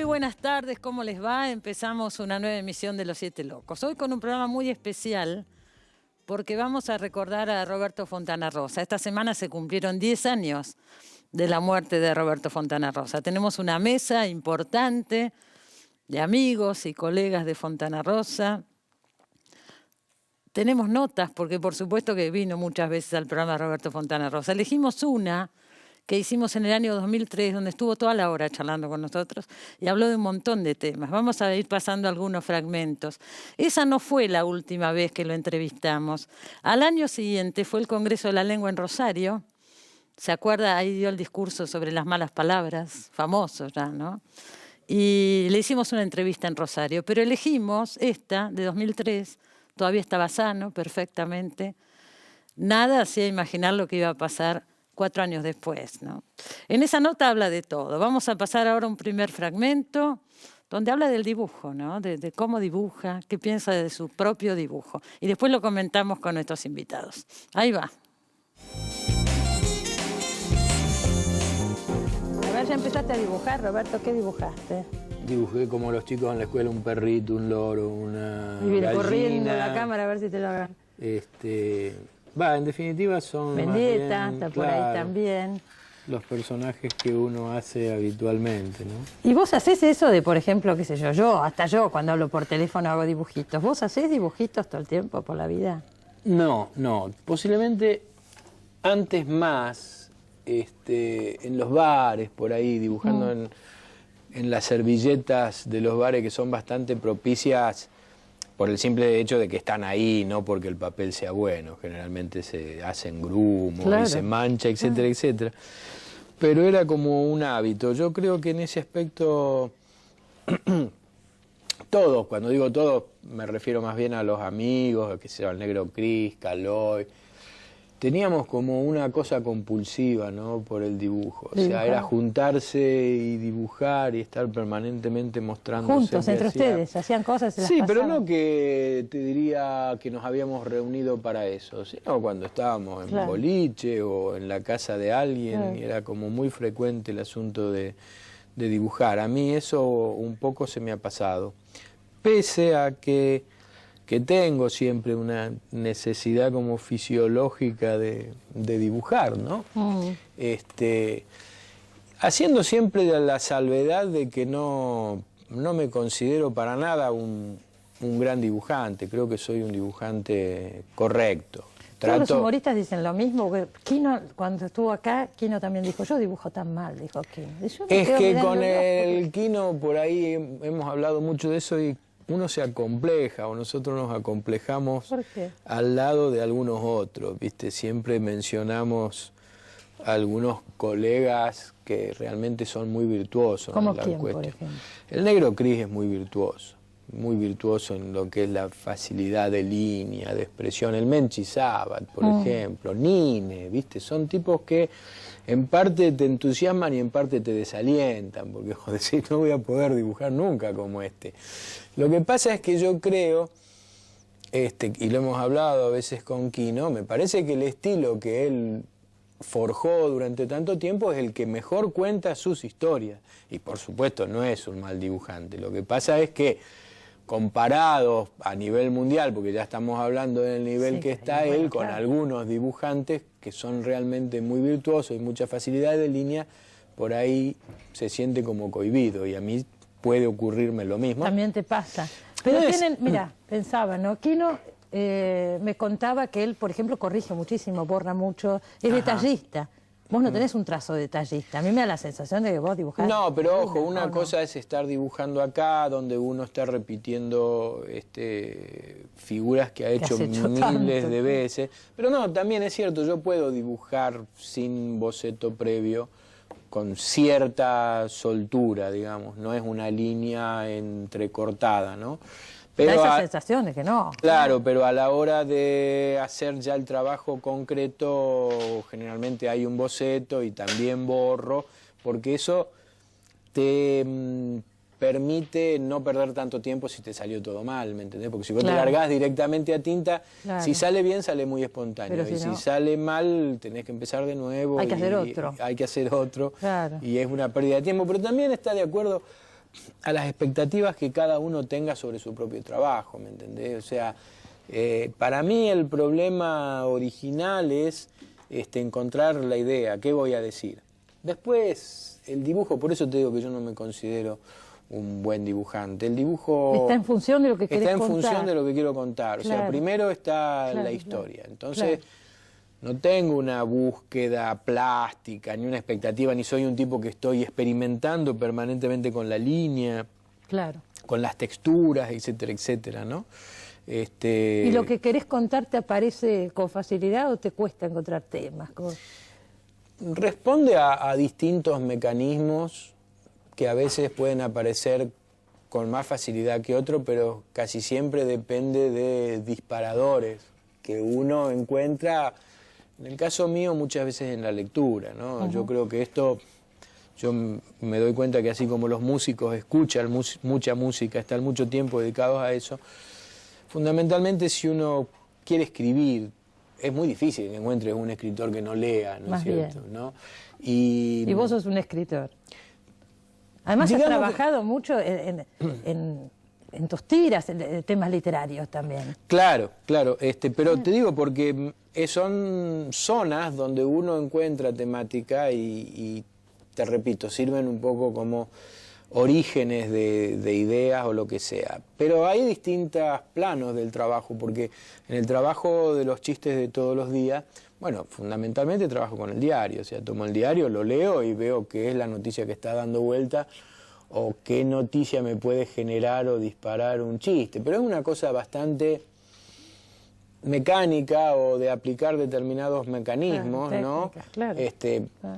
buenas tardes, ¿cómo les va? Empezamos una nueva emisión de Los Siete Locos. Hoy con un programa muy especial porque vamos a recordar a Roberto Fontana Rosa. Esta semana se cumplieron 10 años de la muerte de Roberto Fontana Rosa. Tenemos una mesa importante de amigos y colegas de Fontana Rosa. Tenemos notas porque por supuesto que vino muchas veces al programa Roberto Fontana Rosa. Elegimos una que hicimos en el año 2003, donde estuvo toda la hora charlando con nosotros y habló de un montón de temas. Vamos a ir pasando algunos fragmentos. Esa no fue la última vez que lo entrevistamos. Al año siguiente fue el Congreso de la Lengua en Rosario. ¿Se acuerda? Ahí dio el discurso sobre las malas palabras, famoso ya, ¿no? Y le hicimos una entrevista en Rosario, pero elegimos esta, de 2003, todavía estaba sano, perfectamente. Nada hacía imaginar lo que iba a pasar 4 años después, ¿no? En esa nota habla de todo. Vamos a pasar ahora a un primer fragmento donde habla del dibujo, ¿no? De cómo dibuja, qué piensa de su propio dibujo. Y después lo comentamos con nuestros invitados. Ahí va. A ver, ya empezaste a dibujar, Roberto. ¿Qué dibujaste? Dibujé como los chicos en la escuela, un perrito, un loro, una gallina. Corriendo la cámara cámara a ver si te lo hagan. En definitiva son Mendieta, está por ahí también. Los personajes que uno hace habitualmente, ¿no? ¿Y vos hacés eso de, por ejemplo, qué sé yo, hasta yo cuando hablo por teléfono hago dibujitos? ¿Vos hacés dibujitos todo el tiempo por la vida? No, posiblemente antes más, en los bares, por ahí, dibujando en las servilletas de los bares que son bastante propicias por el simple hecho de que están ahí, no porque el papel sea bueno. Generalmente se hacen grumos, claro, y se mancha, etcétera, etcétera. Pero era como un hábito. Yo creo que en ese aspecto, todos, cuando digo todos, me refiero más bien a los amigos, que sea el Negro Cris, Caloi. Teníamos como una cosa compulsiva, ¿no?, por el dibujo. O sea, era juntarse y dibujar y estar permanentemente mostrándose. Juntos, entre ustedes, hacían cosas, se las pasaban. Pero no que te diría que nos habíamos reunido para eso, sino cuando estábamos en boliche o en la casa de alguien, y era como muy frecuente el asunto de dibujar. A mí eso un poco se me ha pasado. Pese a que tengo siempre una necesidad como fisiológica de dibujar, ¿no? Haciendo siempre la salvedad de que no me considero para nada un gran dibujante. Creo que soy un dibujante correcto. Todos los humoristas dicen lo mismo. Quino, cuando estuvo acá, Quino también dijo, yo dibujo tan mal, dijo Quino. Es que con el Quino por ahí hemos hablado mucho de eso y uno se acompleja, o nosotros nos acomplejamos al lado de algunos otros, ¿viste? Siempre mencionamos a algunos colegas que realmente son muy virtuosos. ¿Cómo quién, por ejemplo? El Negro Cris es muy virtuoso en lo que es la facilidad de línea, de expresión. El Menchi Sabat, por ejemplo, Nine, ¿viste? Son tipos que en parte te entusiasman y en parte te desalientan, porque vos decís, no voy a poder dibujar nunca como este. Lo que pasa es que yo creo, y lo hemos hablado a veces con Quino, me parece que el estilo que él forjó durante tanto tiempo es el que mejor cuenta sus historias. Y por supuesto no es un mal dibujante. Lo que pasa es que comparados a nivel mundial, porque ya estamos hablando del nivel que está él, con algunos dibujantes que son realmente muy virtuosos y mucha facilidad de línea, por ahí se siente como cohibido, y a mí puede ocurrirme lo mismo. También te pasa. Pero mira, pensaba, ¿no? Quino me contaba que él, por ejemplo, corrige muchísimo, borra mucho, es detallista. Vos no tenés un trazo detallista. A mí me da la sensación de que vos dibujás. No, pero ojo, una cosa es estar dibujando acá, donde uno está repitiendo figuras que ha hecho miles de veces. Pero no, también es cierto, yo puedo dibujar sin boceto previo, con cierta soltura, digamos. No es una línea entrecortada, ¿no? Pero esa sensación de que no. Claro, pero a la hora de hacer ya el trabajo concreto, generalmente hay un boceto y también borro, porque eso te permite no perder tanto tiempo si te salió todo mal, ¿me entendés? Porque si vos te largás directamente a tinta, si sale bien, sale muy espontáneo. Pero si sale mal, tenés que empezar de nuevo. Hay que hacer otro. Hay que hacer otro. Y es una pérdida de tiempo. Pero también está de acuerdo a las expectativas que cada uno tenga sobre su propio trabajo, ¿me entendés? O sea, para mí el problema original es encontrar la idea, ¿qué voy a decir? Después, el dibujo, por eso te digo que yo no me considero un buen dibujante. El dibujo está en función de lo que querés está en contar. función de lo que quiero contar. Claro. O sea, primero está Claro, la historia. Entonces, claro. no tengo una búsqueda plástica, ni una expectativa, ni soy un tipo que estoy experimentando permanentemente con la línea, Claro. con las texturas, etcétera, etcétera, ¿no? ¿Y lo que querés contar te aparece con facilidad o te cuesta encontrar temas? Responde a distintos mecanismos que a veces pueden aparecer con más facilidad que otro, pero casi siempre depende de disparadores que uno encuentra, en el caso mío, muchas veces en la lectura, ¿no? Yo creo que esto, yo me doy cuenta que así como los músicos escuchan mucha música, están mucho tiempo dedicados a eso, fundamentalmente si uno quiere escribir, es muy difícil que encuentres un escritor que no lea, ¿no es cierto? ¿No? Y vos sos un escritor. Además has trabajado mucho en tus tiras, en temas literarios también. Claro, claro, pero te digo porque son zonas donde uno encuentra temática y te repito, sirven un poco como orígenes de ideas o lo que sea. Pero hay distintos planos del trabajo, porque en el trabajo de los chistes de todos los días, bueno, fundamentalmente trabajo con el diario, o sea, tomo el diario, lo leo y veo qué es la noticia que está dando vuelta o qué noticia me puede generar o disparar un chiste. Pero es una cosa bastante mecánica o de aplicar determinados mecanismos, ¿no? Claro.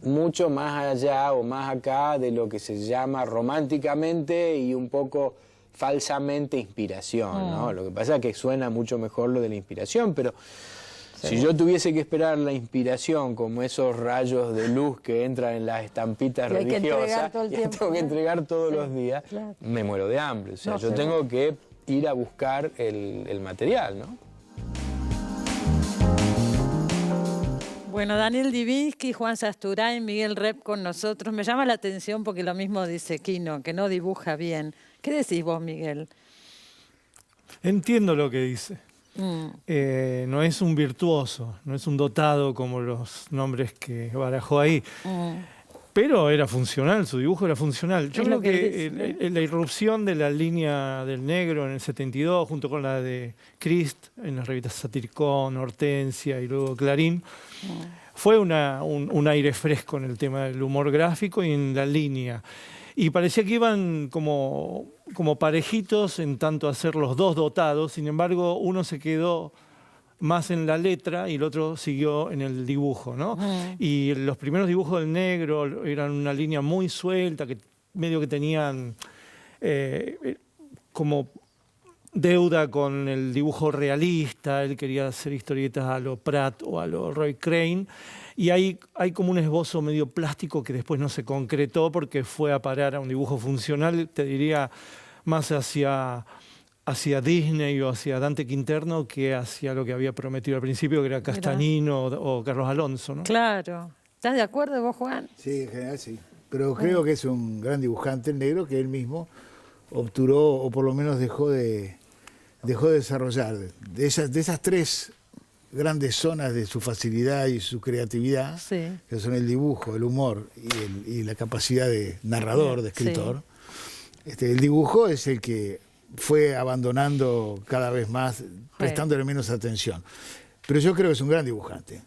Mucho más allá o más acá de lo que se llama románticamente y un poco falsamente inspiración, ¿no? Lo que pasa es que suena mucho mejor lo de la inspiración, pero si yo tuviese que esperar la inspiración como esos rayos de luz que entran en las estampitas religiosas, que tengo que entregar todos los días, me muero de hambre. O sea, yo tengo que ir a buscar el material, ¿no? Bueno, Daniel Divinsky, Juan Sasturain, Miguel Rep con nosotros. Me llama la atención porque lo mismo dice Quino, que no dibuja bien. ¿Qué decís vos, Miguel? Entiendo lo que dice. No es un virtuoso, no es un dotado como los nombres que barajó ahí. Pero era funcional, su dibujo era funcional. Yo creo que la irrupción de la línea del negro en el 72, junto con la de Christ en las revistas Satiricón, Hortensia y luego Clarín, fue un aire fresco en el tema del humor gráfico y en la línea. Y parecía que iban como parejitos en tanto a ser los dos dotados, sin embargo uno se quedó más en la letra y el otro siguió en el dibujo, ¿no? Y los primeros dibujos del negro eran una línea muy suelta, que medio que tenían como deuda con el dibujo realista. Él quería hacer historietas a lo Pratt o a lo Roy Crane, y hay como un esbozo medio plástico que después no se concretó porque fue a parar a un dibujo funcional, te diría, más hacia Disney o hacia Dante Quinterno que hacia lo que había prometido al principio, que era Castañino o Carlos Alonso, ¿no? Claro. ¿Estás de acuerdo vos, Juan? Sí, en general sí. Pero creo que es un gran dibujante el negro que él mismo obturó o por lo menos dejó de desarrollar. De esas tres grandes zonas de su facilidad y su creatividad, que son el dibujo, el humor y la capacidad de narrador, de escritor, el dibujo es el que fue abandonando cada vez más, prestándole menos atención. Pero yo creo que es un gran dibujante.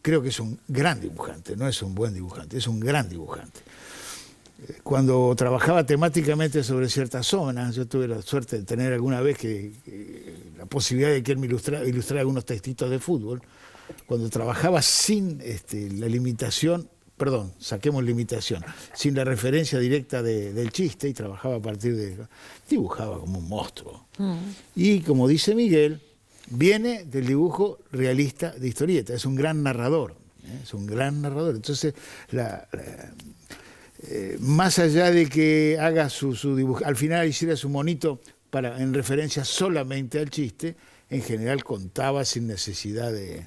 Creo que es un gran dibujante, no es un buen dibujante, es un gran dibujante. Cuando trabajaba temáticamente sobre ciertas zonas, yo tuve la suerte de tener alguna vez la posibilidad de que él me ilustrara algunos textitos de fútbol. Cuando trabajaba sin la limitación, perdón, saquemos limitación, sin la referencia directa del chiste, y trabajaba a partir de... dibujaba como un monstruo. Y como dice Miguel, viene del dibujo realista de historieta, es un gran narrador, es un gran narrador. Entonces, más allá de que haga su dibujo, al final hiciera su monito en referencia solamente al chiste, en general contaba sin necesidad del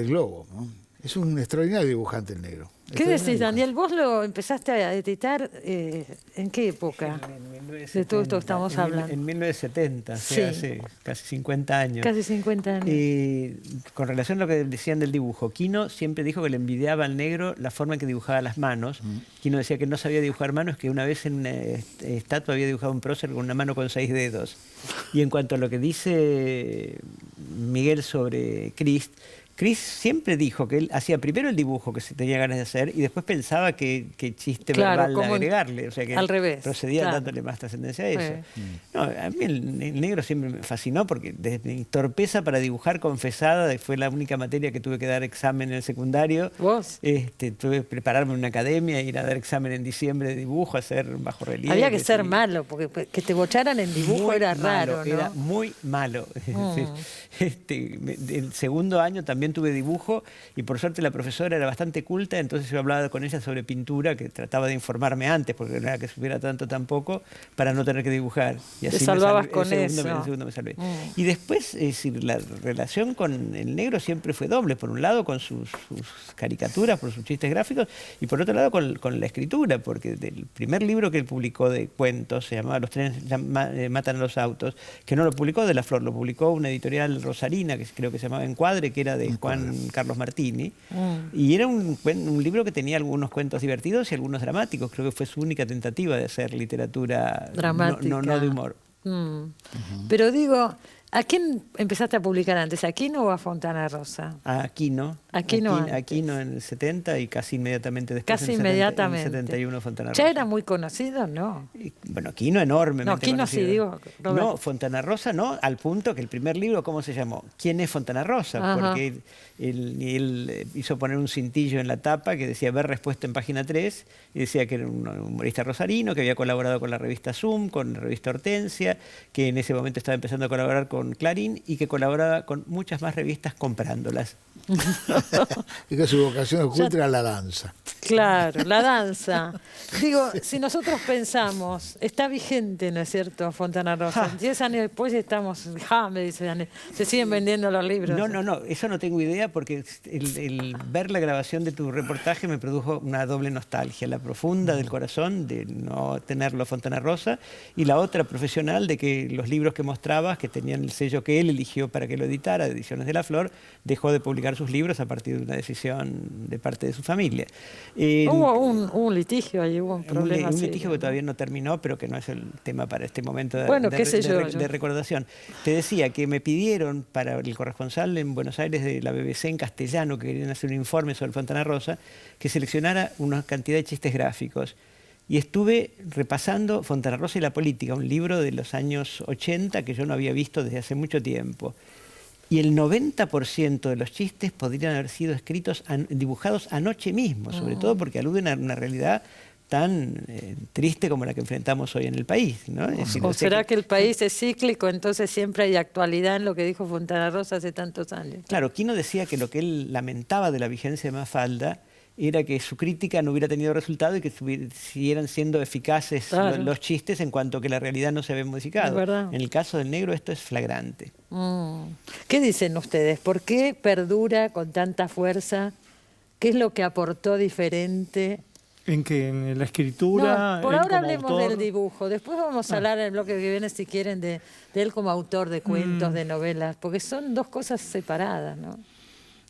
globo, ¿no? Es un extraordinario dibujante el negro. ¿Qué decís, Daniel? ¿Vos lo empezaste a editar en qué época? De todo esto que estamos hablando. En 1970, o sea, hace casi 50 años. Casi 50 años. Con relación a lo que decían del dibujo, Quino siempre dijo que le envidiaba al negro la forma en que dibujaba las manos. Quino decía que no sabía dibujar manos, que una vez en una estatua había dibujado un prócer con una mano con 6 dedos. Y en cuanto a lo que dice Miguel sobre Crist siempre dijo que él hacía primero el dibujo que se tenía ganas de hacer y después pensaba que chiste verbal agregarle. O sea que al revés, procedía dándole más trascendencia a eso. No, a mí el negro siempre me fascinó porque desde mi torpeza para dibujar confesada, fue la única materia que tuve que dar examen en el secundario. ¿Vos? Tuve que prepararme en una academia, ir a dar examen en diciembre de dibujo, hacer bajo relieve. Había que ser malo, porque que te bocharan en dibujo muy era malo, raro, ¿no? Era muy malo. El segundo año también tuve dibujo y por suerte la profesora era bastante culta, entonces yo hablaba con ella sobre pintura, que trataba de informarme antes, porque no era que supiera tanto tampoco, para no tener que dibujar. Y así te salvabas con el eso. segundo me salvé. Y después, es decir, la relación con el negro siempre fue doble. Por un lado con sus caricaturas, por sus chistes gráficos, y por otro lado con la escritura, porque del primer libro que él publicó de cuentos, se llamaba Los trenes matan a los autos, que no lo publicó de la Flor, lo publicó una editorial rosarina, que creo que se llamaba Encuadre, que era de Juan Carlos Martini, y era un libro que tenía algunos cuentos divertidos y algunos dramáticos. Creo que fue su única tentativa de hacer literatura dramática, no de humor. Pero digo, ¿a quién empezaste a publicar antes? ¿A Quino o a Fontana Rosa? A Quino. Aquino en el 70 y casi inmediatamente después. Casi inmediatamente. En el 71 Fontana Rosa. ¿Ya era muy conocido? No. Bueno, Quino enormemente No, Quino conocido. sí, digo. Robert. No, Fontana Rosa no, al punto que el primer libro, ¿cómo se llamó? ¿Quién es Fontana Rosa? Ajá. Porque él hizo poner un cintillo en la tapa que decía ver respuesta en página 3 y decía que era un humorista rosarino, que había colaborado con la revista Zoom, con la revista Hortensia, que en ese momento estaba empezando a colaborar con Clarín y que colaboraba con muchas más revistas comprándolas. Y que su vocación oculta era la danza. Claro, la danza. Digo, si nosotros pensamos, está vigente, ¿no es cierto, Fontana Rosa? 10 años después estamos, me dice Daniel, se siguen vendiendo los libros. No, eso no tengo idea porque el ver la grabación de tu reportaje me produjo una doble nostalgia, la profunda del corazón de no tenerlo Fontana Rosa y la otra profesional de que los libros que mostrabas, que tenían el sello que él eligió para que lo editara, Ediciones de la Flor, dejó de publicar sus libros a partir de una decisión de parte de su familia. Hubo un litigio ahí, hubo un problema. Un litigio que todavía no terminó, pero que no es el tema para este momento de recordación. Te decía que me pidieron para el corresponsal en Buenos Aires de la BBC en castellano, que querían hacer un informe sobre Fontana Rosa, que seleccionara una cantidad de chistes gráficos. Y estuve repasando Fontana Rosa y la política, un libro de los años 80 que yo no había visto desde hace mucho tiempo. Y el 90% de los chistes podrían haber sido dibujados anoche mismo, sobre todo porque aluden a una realidad tan triste como la que enfrentamos hoy en el país, ¿no? Es decir, ¿O será que el país es cíclico, entonces siempre hay actualidad en lo que dijo Fontana Rosa hace tantos años? Claro, Quino decía que lo que él lamentaba de la vigencia de Mafalda era que su crítica no hubiera tenido resultado y que siguieran siendo eficaces los chistes en cuanto que la realidad no se había modificado. En el caso del negro esto es flagrante. ¿Qué dicen ustedes? ¿Por qué perdura con tanta fuerza? ¿Qué es lo que aportó diferente? ¿En qué? ¿En la escritura? No, por ahora hablemos autor? del dibujo. Después vamos a hablar en el bloque que viene, si quieren, de él como autor de cuentos, de novelas, porque son dos cosas separadas, ¿no?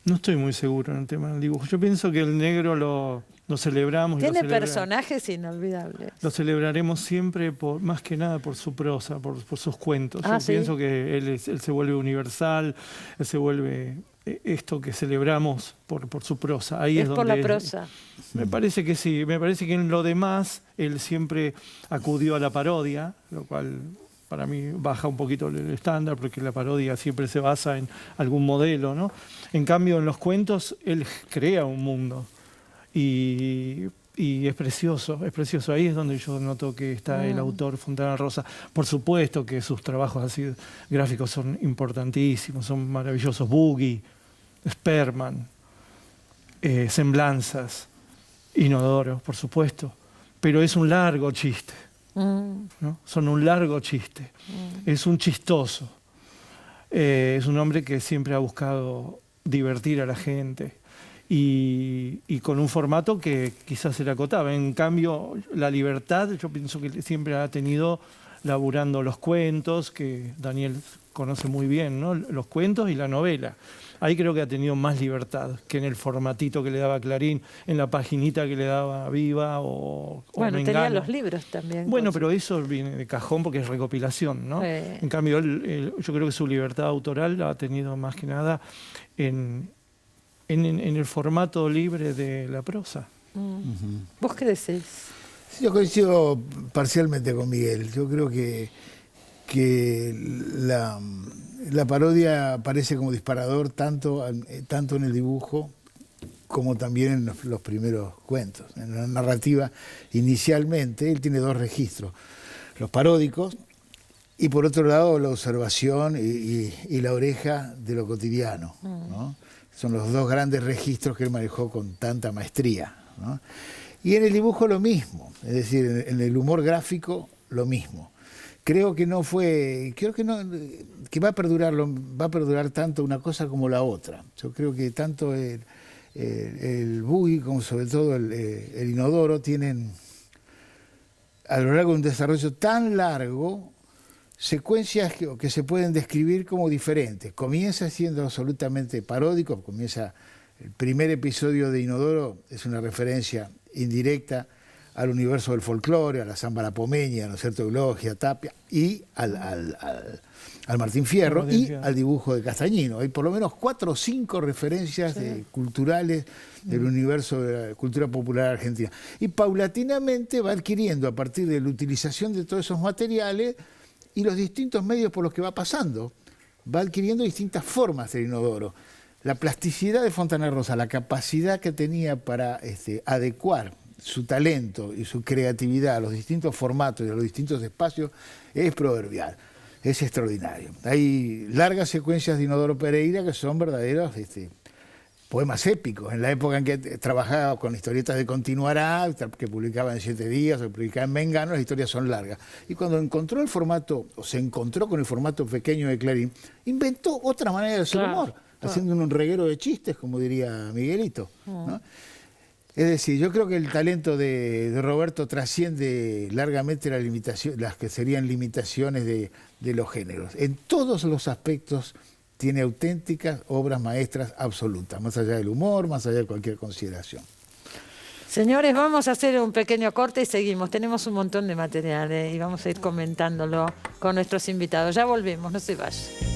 No estoy muy seguro en el tema del dibujo. Yo pienso que el negro lo celebramos. Tiene personajes inolvidables. Lo celebraremos siempre, más que nada por su prosa, por sus cuentos. Yo pienso que él se vuelve universal, él se vuelve esto que celebramos por su prosa. Ahí es donde por la prosa. Me parece que sí. Me parece que en lo demás él siempre acudió a la parodia, lo cual para mí baja un poquito el estándar, porque la parodia siempre se basa en algún modelo, ¿no? En cambio, en los cuentos, él crea un mundo y es precioso, es precioso. Ahí es donde yo noto que está el autor Fontana Rosa. Por supuesto que sus trabajos así gráficos son importantísimos, son maravillosos. Boogie, Sperman, Semblanzas, Inodoro, por supuesto. Pero es un largo chiste. ¿No? Son un largo chiste. Es un chistoso. Es un hombre que siempre ha buscado divertir a la gente y con un formato que quizás se le acotaba. En cambio, la libertad, yo pienso que siempre ha tenido laburando los cuentos, que Daniel conoce muy bien, ¿no? Los cuentos y la novela. Ahí creo que ha tenido más libertad que en el formatito que le daba Clarín, en la paginita que le daba Viva o bueno, Mengano. tenía los libros también. Bueno, pero eso viene de cajón porque es recopilación, ¿no? En cambio, yo creo que su libertad autoral la ha tenido más que nada en el formato libre de la prosa. ¿Vos qué decís? Sí, yo coincido parcialmente con Miguel. Yo creo que la parodia aparece como disparador tanto en el dibujo como también en los primeros cuentos. En la narrativa, inicialmente, él tiene dos registros, los paródicos y por otro lado la observación y la oreja de lo cotidiano, ¿no? Son los dos grandes registros que él manejó con tanta maestría, ¿no? Y en el dibujo lo mismo, es decir, en el humor gráfico lo mismo. Creo que va a perdurar tanto una cosa como la otra. Yo creo que tanto el buggy como sobre todo el inodoro tienen a lo largo de un desarrollo tan largo secuencias que se pueden describir como diferentes. Comienza siendo absolutamente paródico, el primer episodio de Inodoro es una referencia indirecta al universo del folclore, a la samba lapomeña, ¿no es cierto?, Eulogia, Tapia, y al Martín Fierro y al dibujo de Castañino. Hay por lo menos 4 o 5 referencias culturales del universo de la cultura popular argentina. Y paulatinamente va adquiriendo, a partir de la utilización de todos esos materiales y los distintos medios por los que va pasando, va adquiriendo distintas formas del inodoro. La plasticidad de Fontana Rosa, la capacidad que tenía para adecuar su talento y su creatividad a los distintos formatos y a los distintos espacios es proverbial, es extraordinario. Hay largas secuencias de Inodoro Pereira que son verdaderos poemas épicos. En la época en que trabajaba con historietas de Continuará, que publicaba en 7 días, o publicaba en Mengano, las historias son largas. Y cuando encontró el formato, o se encontró con el formato pequeño de Clarín, inventó otra manera de hacer humor, haciendo un reguero de chistes, como diría Miguelito, ¿no? Es decir, yo creo que el talento de Roberto trasciende largamente las que serían limitaciones de los géneros. En todos los aspectos tiene auténticas obras maestras absolutas, más allá del humor, más allá de cualquier consideración. Señores, vamos a hacer un pequeño corte y seguimos. Tenemos un montón de material y vamos a ir comentándolo con nuestros invitados. Ya volvemos, no se vayan.